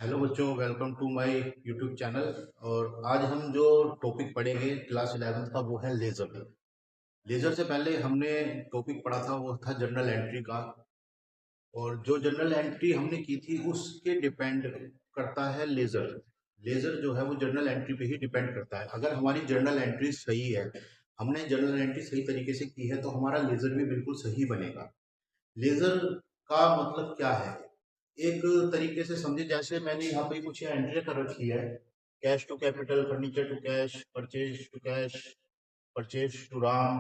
Hello बच्चों, welcome to my YouTube channel. और आज हम जो टॉपिक पढ़ेंगे क्लास 11th का वो है लेज़र। लेज़र से पहले हमने टॉपिक पढ़ा था वो था जनरल एंट्री का। और जो जनरल एंट्री हमने की थी उसके डिपेंड करता है लेज़र। लेज़र जो है वो जनरल एंट्री पे ही डिपेंड करता है। अगर हमारी जनरल एंट्री सही है, हमने जनरल एंट्री सही तरीके से की है, तो हमारा लेज़र भी बिल्कुल सही बनेगा। लेज़र का मतलब क्या है? एक तरीके से समझे, जैसे मैंने यहाँ पे कुछ एंट्री कर रखी है। Cash to capital, furniture to cash, purchase to cash, purchase to Ram.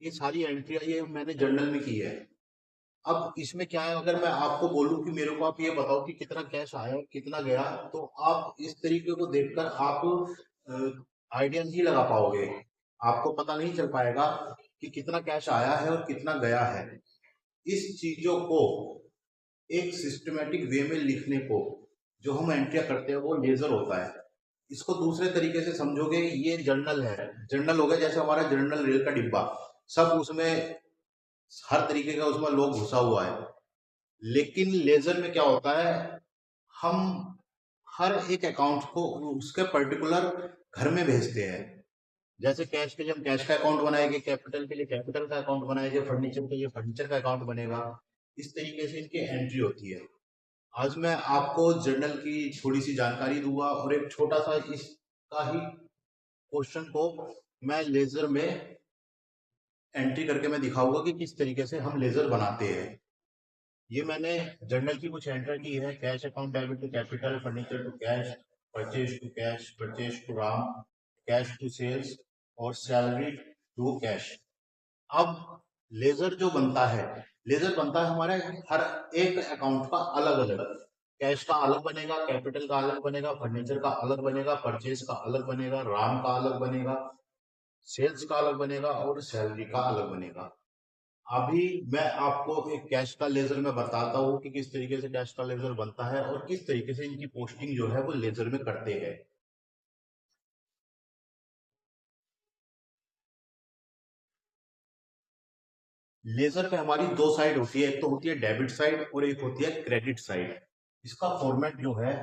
ये सारी एंट्रियां ये मैंने जर्नल में की है। अब इसमें क्या है, अगर मैं आपको बोलूं कि मेरे को आप ये बताओ कि कितना कैश आया कितना गया, तो आप इस तरीके को देखकर आप आइडिया नहीं लगा पाओगे। आपको पता नहीं चल पाएगा कि कितना कैश आया है और कितना गया है। इस चीजों को एक सिस्टमेटिक वे में लिखने को जो हम एंट्रिया करते हैं वो लेजर होता है। इसको दूसरे तरीके से समझोगे, ये जर्नल है। जर्नल हो गया जैसे हमारा जर्नल रेल का डिब्बा, सब उसमें हर तरीके का उसमें लोग घुसा हुआ है। लेकिन लेजर में क्या होता है, हम हर एक अकाउंट को उसके पर्टिकुलर घर में भेजते हैं। जैसे कैश के लिए हम कैश का अकाउंट बनाएंगे, कैपिटल के लिए कैपिटल का अकाउंट बनाएंगे, फर्नीचर के लिए फर्नीचर का अकाउंट बनेगा। इस तरीके से इनकी एंट्री होती है। आज मैं आपको जर्नल की थोड़ी सी जानकारी दूंगा और एक छोटा सा इसका ही क्वेश्चन को मैं लेजर में एंट्री करके मैं दिखाऊंगा कि किस तरीके से हम लेजर बनाते हैं। ये मैंने जर्नल की कुछ एंट्री की है। Cash account debit to capital, furniture to cash, purchase to cash, purchase to Ram, cash to sales और सैलरी टू कैश। अब लेजर जो बनता है, लेजर बनता है हमारे हर एक अकाउंट का अलग अलग। कैश का अलग बनेगा, कैपिटल का अलग बनेगा, फर्नीचर का अलग बनेगा, परचेज का अलग बनेगा, राम का अलग बनेगा, सेल्स का अलग बनेगा और सैलरी का अलग बनेगा। अभी मैं आपको एक कैश का लेजर में बताता हूँ कि किस तरीके से कैश का लेजर बनता है और किस तरीके से इनकी पोस्टिंग जो है वो लेजर में करते हैं। लेजर पे हमारी दो साइड होती है, एक तो होती है डेबिट साइड और एक होती है क्रेडिट साइड। इसका फॉर्मेट जो है,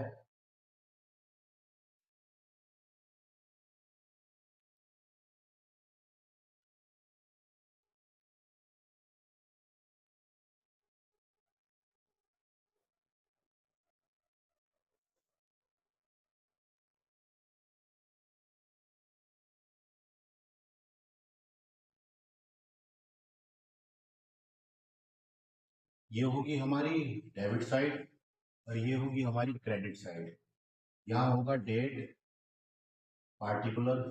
ये होगी हमारी डेबिट साइड और ये होगी हमारी क्रेडिट साइड। यहाँ होगा डेट, पार्टिकुलर,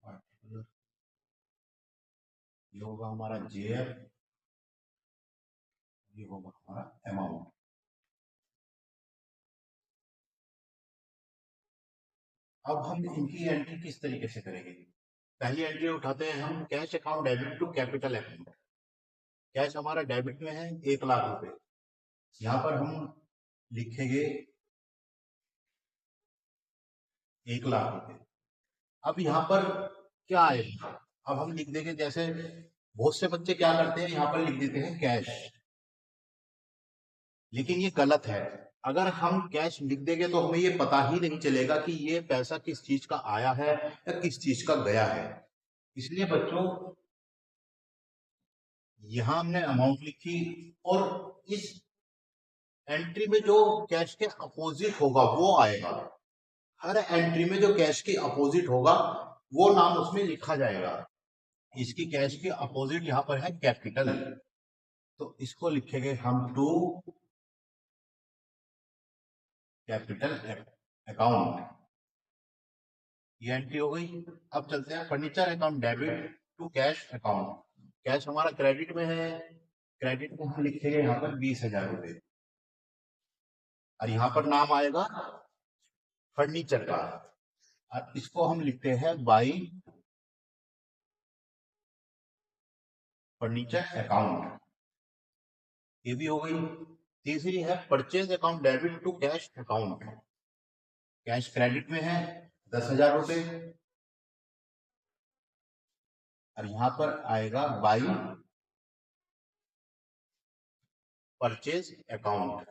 पार्टिकुलर, ये होगा हमारा जेएफ, ये होगा हमारा अमाउंट। अब हम इनकी एंट्री किस तरीके से करेंगे? पहली एंट्री उठाते हैं हम, cash account debit to capital account. Cash हमारा डेबिट में है 1 लाख रुपए। यहाँ पर हम लिखेंगे 1 लाख रुपए। अब यहाँ पर क्या आएगा? अब हम लिख देंगे, जैसे बहुत से बच्चे क्या करते हैं, यहाँ पर लिख देते हैं कैश। लेकिन ये गलत है। अगर हम कैश लिख देंगे तो हमें ये पता ही नहीं चलेगा कि ये पैसा किस चीज का आया है या किस चीज का गया है। इसलिए बच्चों, यहां हमने अमाउंट लिखी और इस एंट्री में जो कैश के अपोजिट होगा वो आएगा। हर एंट्री में जो कैश के अपोजिट होगा वो नाम उसमें लिखा जाएगा। इसकी कैश के अपोजिट यहाँ पर है कैपिटल, तो इसको लिखेंगे हम टू कैपिटल अकाउंट। ये एंट्री हो गई। अब चलते हैं furniture account debit to cash account. Cash हमारा क्रेडिट में है, क्रेडिट को हम लिखेंगे यहाँ पर 20,000 रुपए। और यहाँ पर नाम आएगा फर्नीचर का। और इसको हम लिखते हैं बाई फर्नीचर अकाउंट। ये भी हो गई। तीसरी है purchase account debit to cash account. Cash credit में है 10,000 रुपए और यहां पर आएगा by purchase account.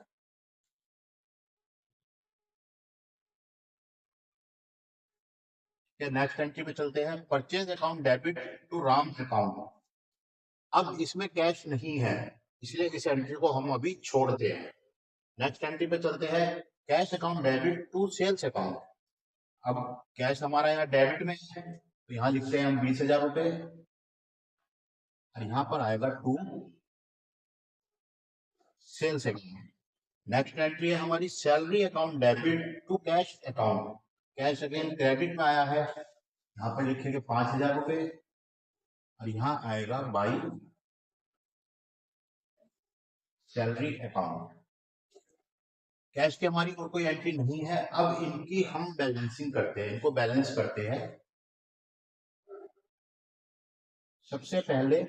Next entry पे चलते हैं, purchase account debit to Ram account. अब इसमें कैश नहीं है, इसलिए इस एंट्री को हम अभी छोड़ते हैं। नेक्स्ट एंट्री पे चलते हैं, cash account debit to sales account. अब कैश हमारा यहाँ डेबिट में है, तो यहाँ लिखते हैं हम 20,000 रुपए और यहाँ पर आएगा to sales account. Next entry है हमारी salary account debit to cash account. Cash again credit में आया है, यहाँ पर लिखेंगे 5,000 रुपए और यहाँ आएगा बाई सैलरी अकाउंट। कैश की हमारी और कोई एंट्री नहीं है। अब इनकी हम बैलेंसिंग करते हैं, इनको बैलेंस करते हैं। सबसे पहले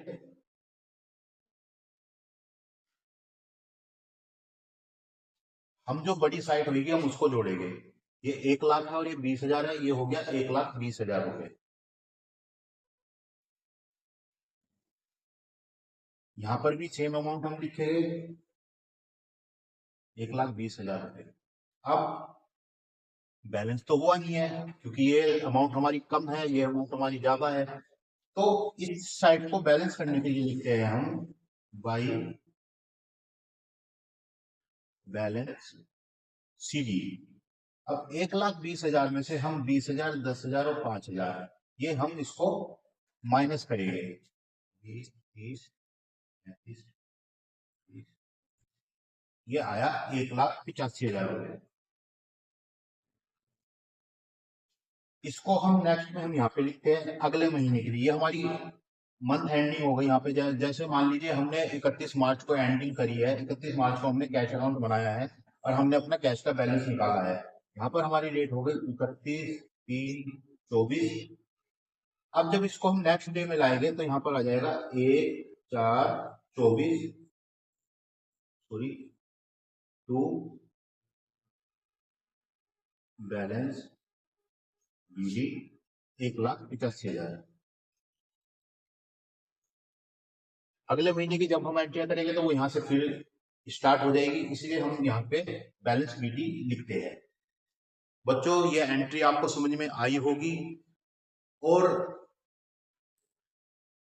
हम जो बड़ी साइट होगी हम उसको जोड़ेंगे। ये 1,00,000 है और ये 20,000 है, ये हो गया 1,20,000 रुपए। यहां पर भी सेम अमाउंट हम लिखेंगे 1,20,000 रुपए। अब बैलेंस तो हुआ नहीं है क्योंकि ये अमाउंट हमारी कम है, ये अमाउंट हमारी ज्यादा है, तो इस साइड को बैलेंस करने के लिए लिखते हैं हम बाई बैलेंस सीडी। अब 1,20,000 में से हम 20,000, 10,000 और 5,000 ये हम इसको माइनस करेंगे। 20, 30, 35, 30, ये आया 1,85,000 रुपए। इसको हम नेक्स्ट में हम यहाँ पे लिखते हैं अगले महीने के लिए। ये हमारी मंथ एंडिंग हो गई। यहाँ पे जैसे मान लीजिए हमने 31 मार्च को एंडिंग करी है, 31 मार्च को हमने कैश अकाउंट बनाया है और हमने अपना कैश का बैलेंस निकाला है। यहाँ पर हमारी डेट हो गई 31/3/24। अब जब इसको हम नेक्स्ट डे में लाएंगे तो यहाँ पर आ जाएगा 1/4/24 सॉरी टू बैलेंस बीडी 1,85,000। अगले महीने की जब हम एंट्री करेंगे तो वो यहाँ से फिर स्टार्ट हो जाएगी, इसलिए हम यहाँ पे बैलेंस बीडी लिखते हैं। बच्चों ये एंट्री आपको समझ में आई होगी और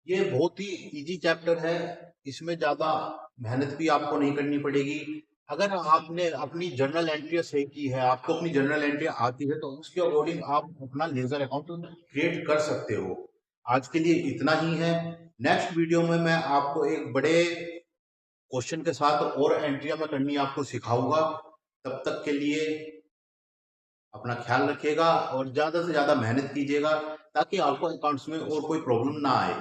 ये बहुत ही इजी चैप्टर है, इसमें ज्यादा मेहनत भी आपको नहीं करनी पड़ेगी। अगर आपने अपनी जर्नल एंट्री सही की है, आपको अपनी जर्नल एंट्री आती है, तो उसके अकॉर्डिंग आप अपना लेजर अकाउंट क्रिएट कर सकते हो। आज के लिए इतना ही है। नेक्स्ट वीडियो में मैं आपको एक बड़े क्वेश्चन के साथ और एंट्रियां मैं करनी आपको सिखाऊंगा। तब तक के लिए अपना ख्याल रखिएगा और ज्यादा से ज्यादा मेहनत कीजिएगा ताकि आपको अकाउंट्स में और कोई प्रॉब्लम ना आए।